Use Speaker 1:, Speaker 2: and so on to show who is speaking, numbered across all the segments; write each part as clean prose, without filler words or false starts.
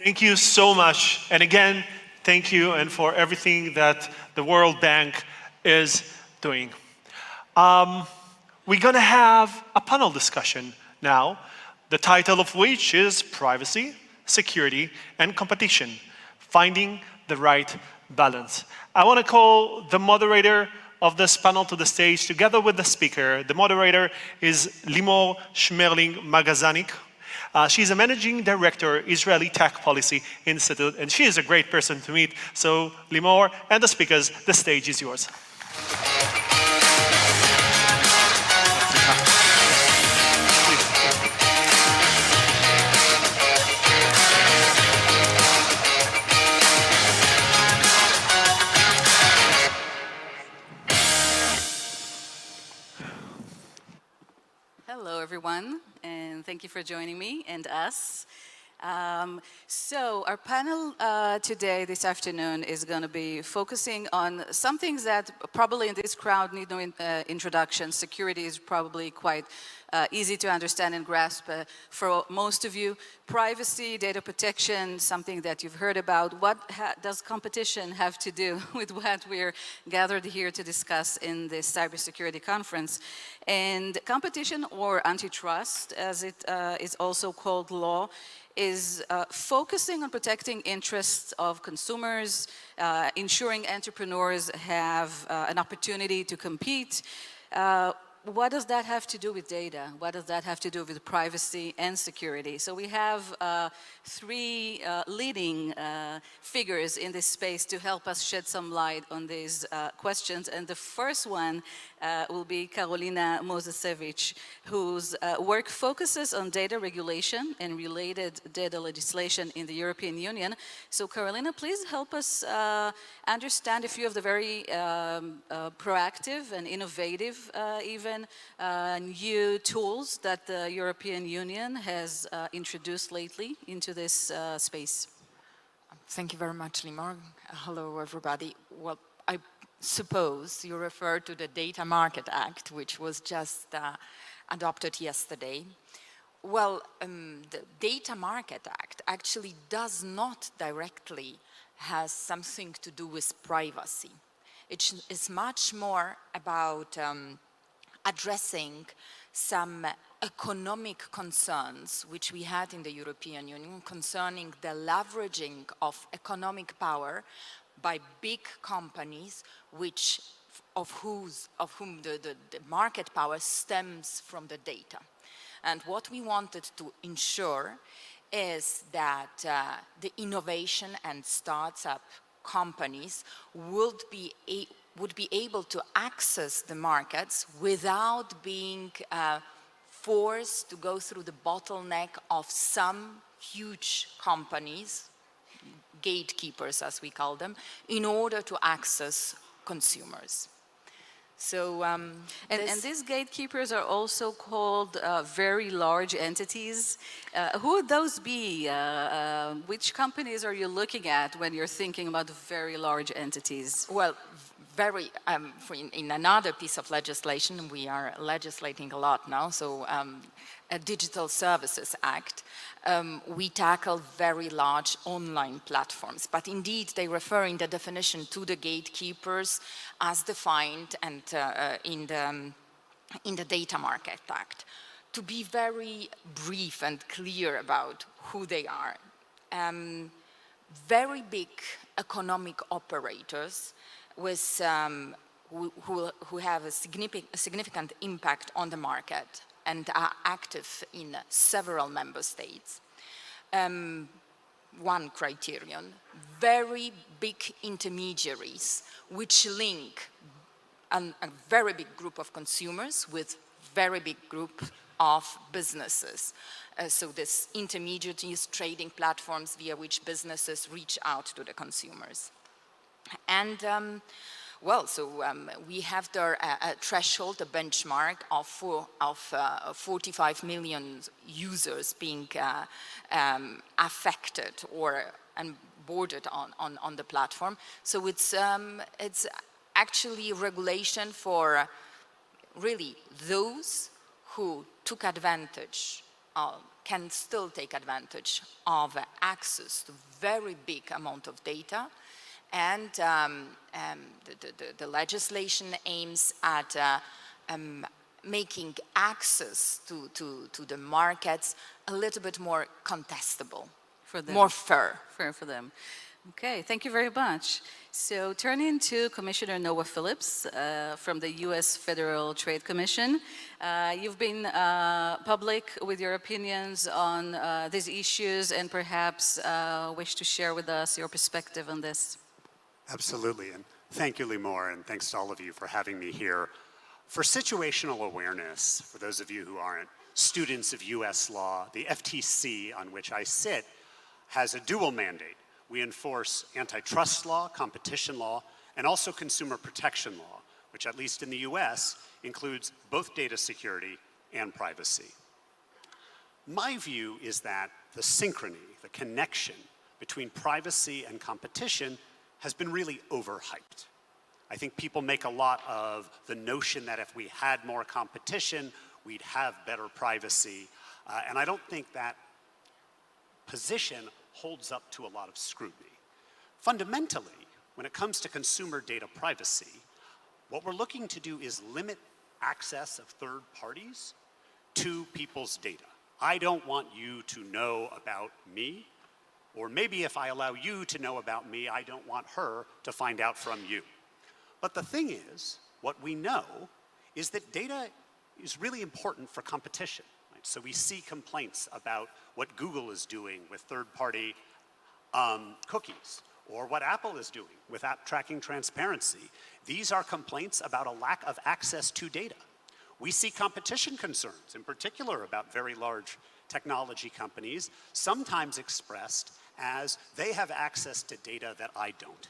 Speaker 1: Thank you so much. And again, thank you and for everything that the World Bank is doing. We're going to have a panel discussion now, the title of which is Privacy, Security, and Competition, Finding the Right Balance. I want to call the moderator of this panel to the stage together with the speaker. The moderator is Limor Shmerling Magazanik. She's a managing director, Israeli Tech Policy Institute, and she is a great person to meet. So Limor and the speakers, the stage is yours.
Speaker 2: Hello, everyone, and thank you for joining me and us. So our panel today, this afternoon, is going to be focusing on some things that probably in this crowd need no introduction. Security is probably quite easy to understand and grasp for most of you. Privacy, data protection, something that you've heard about. What does competition have to do with what we're gathered here to discuss in this cybersecurity conference? And competition, or antitrust, as it is also called law, is focusing on protecting interests of consumers, ensuring entrepreneurs have an opportunity to compete. What does that have to do with data? What does that have to do with privacy and security? So we have three leading figures in this space to help us shed some light on these questions. And the first one will be Karolina Mojzesowicz, whose work focuses on data regulation and related data legislation in the European Union. So Karolina, please help us understand a few of the very proactive and innovative even new tools that the European Union has introduced lately into this space.
Speaker 3: Thank you very much, Limor. Hello, everybody. Well, I suppose you refer to the Data Market Act, which was just adopted yesterday. Well, the Data Market Act actually does not directly have something to do with privacy. It is much more about addressing some economic concerns which we had in the European Union concerning the leveraging of economic power by big companies of whom the market power stems from the data. And what we wanted to ensure is that the innovation and startup companies would be able to access the markets without being forced to go through the bottleneck of some huge companies, gatekeepers as we call them, in order to access consumers. So,
Speaker 2: and these gatekeepers are also called very large entities. Who would those be? Which companies are you looking at when you're thinking about very large entities?
Speaker 3: Well, in another piece of legislation, we are legislating a lot now, so a Digital Services Act, we tackle very large online platforms. But indeed, they refer in the definition to the gatekeepers as defined and in the Data Market Act. To be very brief and clear about who they are, very big economic operators with who have a significant impact on the market and are active in several member states. One criterion, very big intermediaries which link a very big group of consumers with very big group of businesses. So this intermediaries, trading platforms via which businesses reach out to the consumers. And we have there a threshold, a benchmark of 45 million users being affected or onboarded on the platform. So it's actually regulation for really those who took advantage can still take advantage of access to very big amount of data. And the legislation aims at making access to the markets a little bit more contestable,
Speaker 2: For them.
Speaker 3: more fair.
Speaker 2: Fair for them. Okay, thank you very much. So turning to Commissioner Noah Phillips from the U.S. Federal Trade Commission. You've been public with your opinions on these issues and perhaps wish to share with us your perspective on this.
Speaker 4: Absolutely, and thank you, Limor, and thanks to all of you for having me here. For situational awareness, for those of you who aren't students of US law, the FTC, on which I sit, has a dual mandate. We enforce antitrust law, competition law, and also consumer protection law, which at least in the US includes both data security and privacy. My view is that the synchrony, the connection between privacy and competition has been really overhyped. I think people make a lot of the notion that if we had more competition, we'd have better privacy. And I don't think that position holds up to a lot of scrutiny. Fundamentally, when it comes to consumer data privacy, what we're looking to do is limit access of third parties to people's data. I don't want you to know about me, or maybe if I allow you to know about me, I don't want her to find out from you. But the thing is, what we know is that data is really important for competition. Right? So we see complaints about what Google is doing with third-party cookies, or what Apple is doing with app tracking transparency. These are complaints about a lack of access to data. We see competition concerns, in particular about very large technology companies, sometimes expressed as they have access to data that I don't.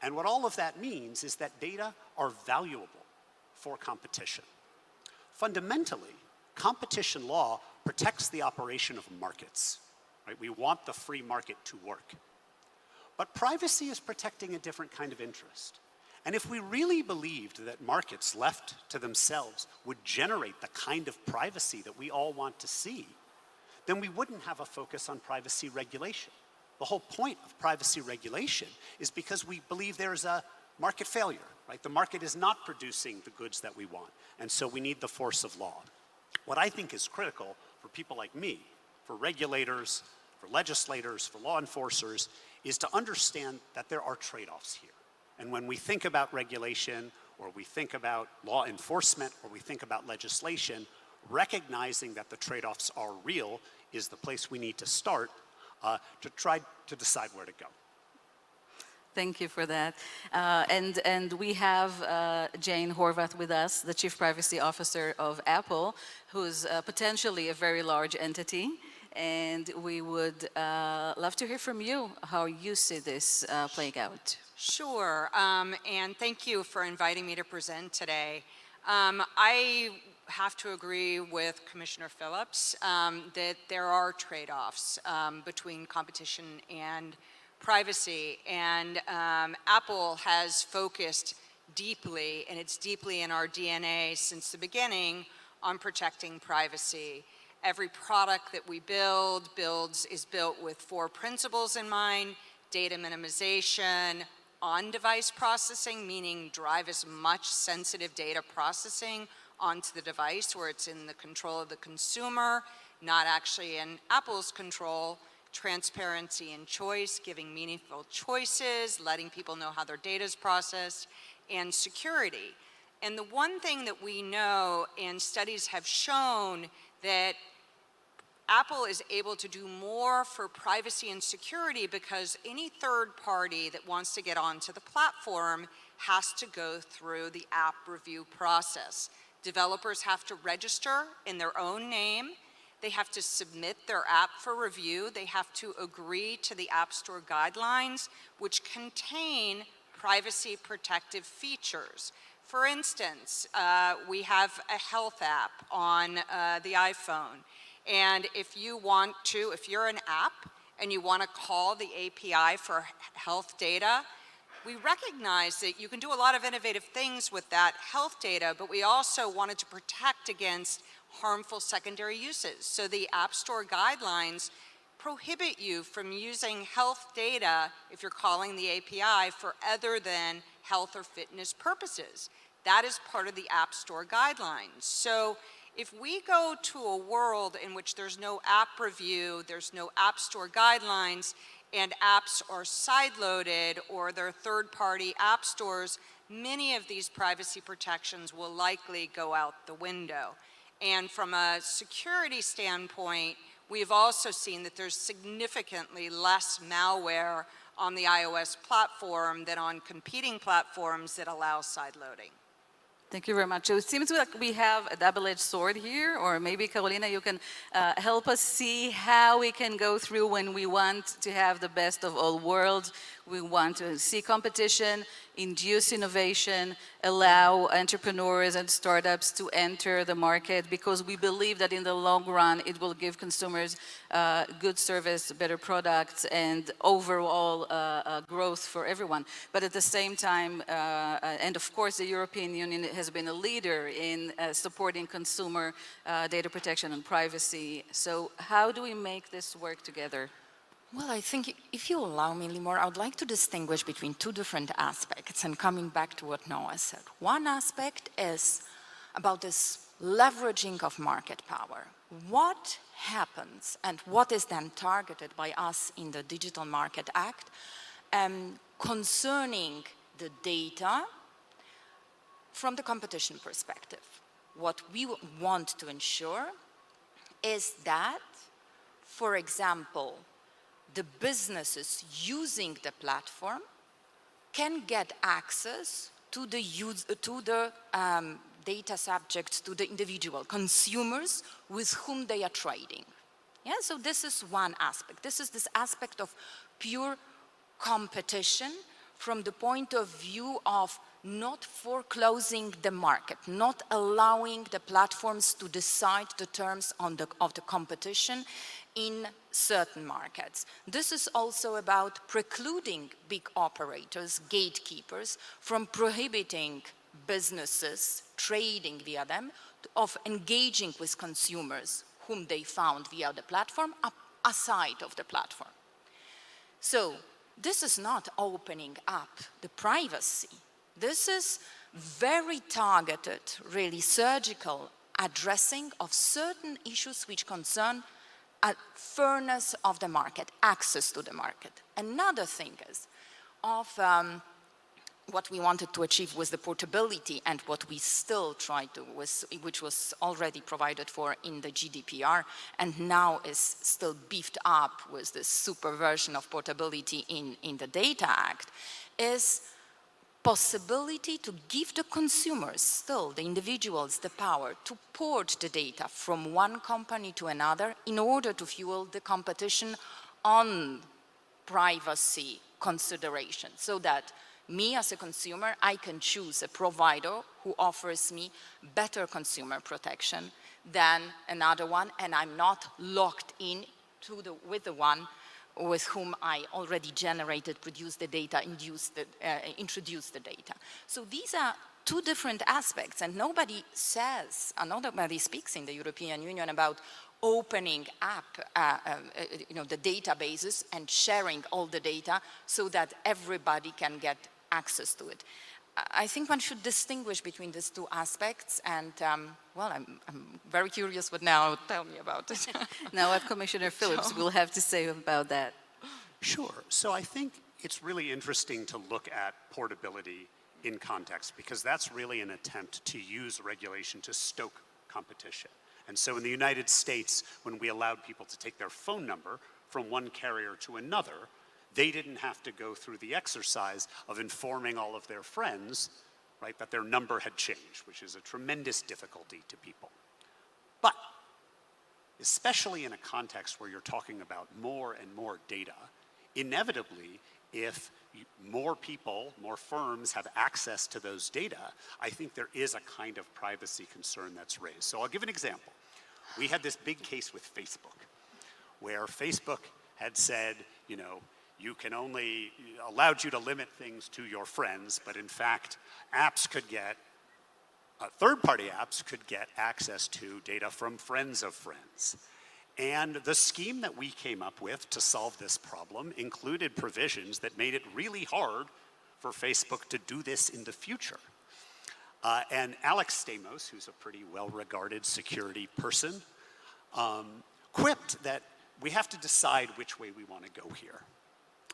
Speaker 4: And what all of that means is that data are valuable for competition. Fundamentally, competition law protects the operation of markets. Right? We want the free market to work. But privacy is protecting a different kind of interest. And if we really believed that markets left to themselves would generate the kind of privacy that we all want to see, then we wouldn't have a focus on privacy regulation. The whole point of privacy regulation is because we believe there's a market failure, right? The market is not producing the goods that we want, and so we need the force of law. What I think is critical for people like me, for regulators, for legislators, for law enforcers, is to understand that there are trade-offs here. And when we think about regulation, or we think about law enforcement, or we think about legislation, recognizing that the trade-offs are real is the place we need to start to try to decide where to go.
Speaker 2: Thank you for that. And we have Jane Horvath with us, the Chief Privacy Officer of Apple, who's potentially a very large entity. And we would love to hear from you how you see this playing out.
Speaker 5: Sure, and thank you for inviting me to present today. I have to agree with Commissioner Phillips that there are trade-offs between competition and privacy, and Apple has focused deeply, and it's deeply in our DNA since the beginning, on protecting privacy. Every product that we build is built with 4 principles in mind: data minimization, on-device processing, meaning drive as much sensitive data processing onto the device where it's in the control of the consumer, not actually in Apple's control; transparency and choice, giving meaningful choices, letting people know how their data is processed; and security. And the one thing that we know, and studies have shown, that Apple is able to do more for privacy and security because any third party that wants to get onto the platform has to go through the app review process. Developers have to register in their own name. They have to submit their app for review. They have to agree to the App Store guidelines, which contain privacy protective features. For instance, we have a health app on the iPhone. And if you're an app and you want to call the API for health data, we recognize that you can do a lot of innovative things with that health data, but we also wanted to protect against harmful secondary uses. So the App Store guidelines prohibit you from using health data if you're calling the API for other than health or fitness purposes. That is part of the App Store guidelines. So if we go to a world in which there's no app review, there's no App Store guidelines, and apps are sideloaded or they're third-party app stores, many of these privacy protections will likely go out the window. And from a security standpoint, we've also seen that there's significantly less malware on the iOS platform than on competing platforms that allow sideloading.
Speaker 2: Thank you very much. So it seems like we have a double-edged sword here, or maybe Karolina, you can help us see how we can go through when we want to have the best of all worlds. We want to see competition, induce innovation, allow entrepreneurs and startups to enter the market, because we believe that in the long run it will give consumers good service, better products, and overall growth for everyone. But at the same time, and of course the European Union has been a leader in supporting consumer data protection and privacy. So how do we make this work together?
Speaker 3: Well, I think if you allow me, Limor, I would like to distinguish between two different aspects, and coming back to what Noah said. One aspect is about this leveraging of market power. What happens and what is then targeted by us in the Digital Market Act concerning the data from the competition perspective? What we want to ensure is that, for example, the businesses using the platform can get access to the data subjects, to the individual consumers with whom they are trading. Yeah, so this is one aspect. This is this aspect of pure competition from the point of view of not foreclosing the market, not allowing the platforms to decide the terms of the competition in certain markets. This is also about precluding big operators, gatekeepers, from prohibiting businesses trading via them of engaging with consumers whom they found via the platform aside of the platform. So this is not opening up the privacy. This is very targeted, really surgical addressing of certain issues which concern fairness of the market, access to the market. Another thing is of what we wanted to achieve was the portability, and what we still try to, which was already provided for in the GDPR and now is still beefed up with this super version of portability in the Data Act, is possibility to give the consumers, still the individuals, the power to port the data from one company to another in order to fuel the competition on privacy considerations, so that me as a consumer, I can choose a provider who offers me better consumer protection than another one, and I'm not locked in with the one with whom I already generated, produced the data, introduced the data. So these are two different aspects, and nobody says, nobody speaks in the European Union about opening up the databases and sharing all the data so that everybody can get access to it. I think one should distinguish between these two aspects, and well, I'm very curious what now tell me about it.
Speaker 2: Now what Commissioner Phillips will have to say about that.
Speaker 4: Sure. So I think it's really interesting to look at portability in context, because that's really an attempt to use regulation to stoke competition. And so in the United States, when we allowed people to take their phone number from one carrier to another, they didn't have to go through the exercise of informing all of their friends, right, that their number had changed, which is a tremendous difficulty to people. But especially in a context where you're talking about more and more data, inevitably, if more people, more firms have access to those data, I think there is a kind of privacy concern that's raised. So I'll give an example. We had this big case with Facebook, where Facebook had said, you can only, allowed you to limit things to your friends, but in fact, apps could get Third-party apps could get access to data from friends of friends. And the scheme that we came up with to solve this problem included provisions that made it really hard for Facebook to do this in the future. And Alex Stamos, who's a pretty well-regarded security person, quipped that we have to decide which way we want to go here.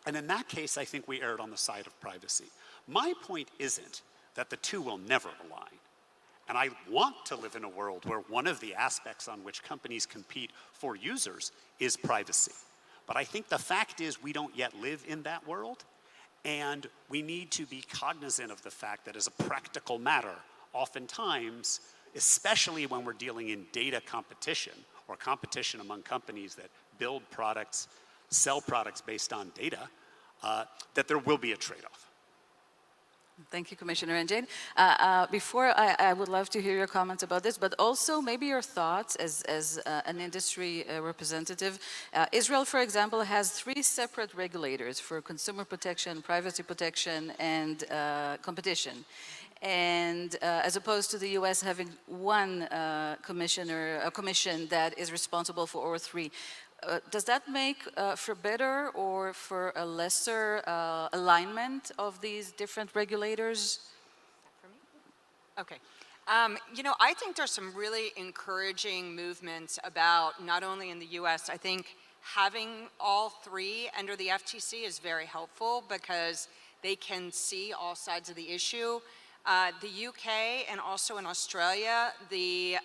Speaker 4: And in that case, I think we erred on the side of privacy. My point isn't that the two will never align. And I want to live in a world where one of the aspects on which companies compete for users is privacy. But I think the fact is we don't yet live in that world, and we need to be cognizant of the fact that as a practical matter, oftentimes, especially when we're dealing in data competition or competition among companies that build products, sell products based on data, that there will be a trade-off.
Speaker 2: Thank you, Commissioner. And Jane, before I would love to hear your comments about this, but also maybe your thoughts as an industry representative. Israel, for example, has 3 separate regulators for consumer protection, privacy protection, and competition. And as opposed to the US having one commission that is responsible for all 3. Does that make for better or for a lesser alignment of these different regulators?
Speaker 5: For me? Okay. You know, I think there's some really encouraging movements about not only in the US, I think having all 3 under the FTC is very helpful because they can see all sides of the issue. The UK and also in Australia, the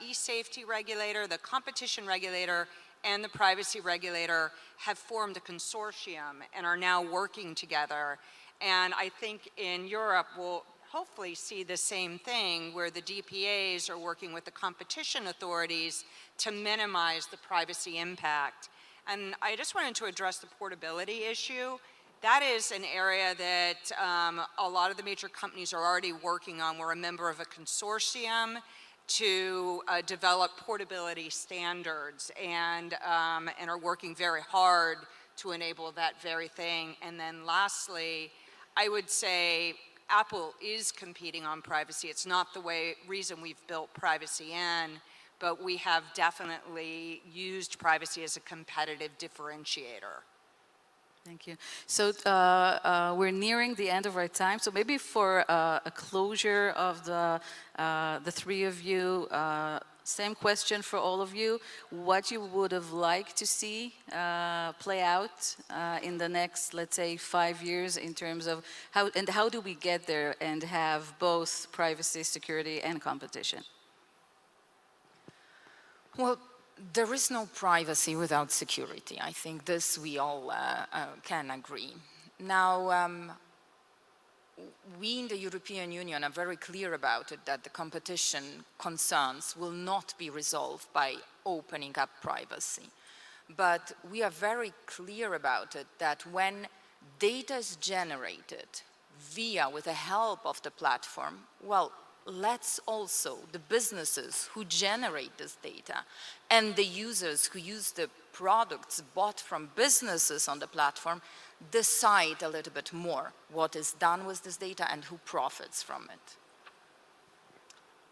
Speaker 5: e-safety regulator, the competition regulator, and the privacy regulator have formed a consortium and are now working together. And I think in Europe we'll hopefully see the same thing where the DPAs are working with the competition authorities to minimize the privacy impact. And I just wanted to address the portability issue. That is an area that a lot of the major companies are already working on. We're a member of a consortium to develop portability standards and are working very hard to enable that very thing. And then lastly, I would say Apple is competing on privacy. It's not the reason we've built Privacy In, but we have definitely used privacy as a competitive differentiator.
Speaker 2: Thank you. So we're nearing the end of our time. So maybe for a closure of the 3 of you, same question for all of you. What you would have liked to see play out in the next, let's say, 5 years in terms of how do we get there and have both privacy, security, and competition?
Speaker 3: Well, there is no privacy without security. I think this we all can agree. Now, we in the European Union are very clear about it that the competition concerns will not be resolved by opening up privacy. But we are very clear about it that when data is generated with the help of the platform, well, let's also, the businesses who generate this data and the users who use the products bought from businesses on the platform decide a little bit more what is done with this data and who profits from it.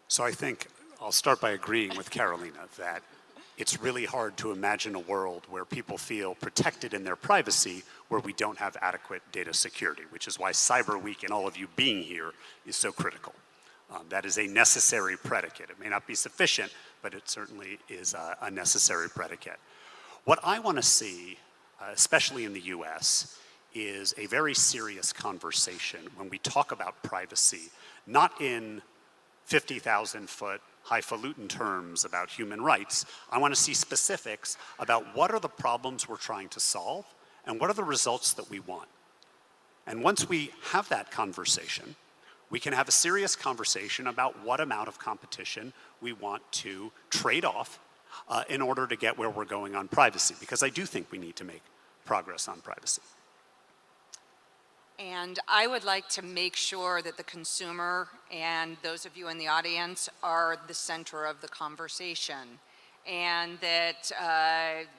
Speaker 4: So I think I'll start by agreeing with Karolina that it's really hard to imagine a world where people feel protected in their privacy where we don't have adequate data security, which is why Cyber Week and all of you being here is so critical. That is a necessary predicate. It may not be sufficient, but it certainly is a necessary predicate. What I want to see, especially in the US, is a very serious conversation when we talk about privacy, not in 50,000-foot highfalutin terms about human rights. I want to see specifics about what are the problems we're trying to solve and what are the results that we want. And once we have that conversation, we can have a serious conversation about what amount of competition we want to trade off in order to get where we're going on privacy, because I do think we need to make progress on privacy.
Speaker 5: And I would like to make sure that the consumer and those of you in the audience are the center of the conversation, and that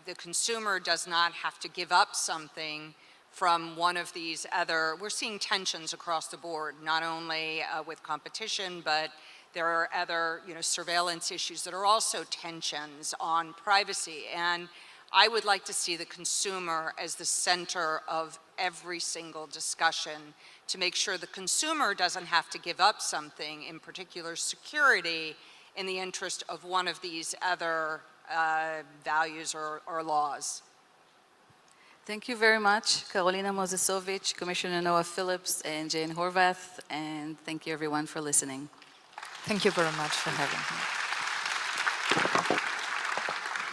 Speaker 5: the consumer does not have to give up something from one of these other. We're seeing tensions across the board, not only with competition, but There are other, surveillance issues that are also tensions on privacy. And I would like to see the consumer as the center of every single discussion to make sure the consumer doesn't have to give up something, in particular security, in the interest of one of these other values or laws.
Speaker 2: Thank you very much, Karolina Mojzesowicz, Commissioner Noah Phillips, and Jane Horvath, and thank you everyone for listening.
Speaker 3: Thank you very much for having me.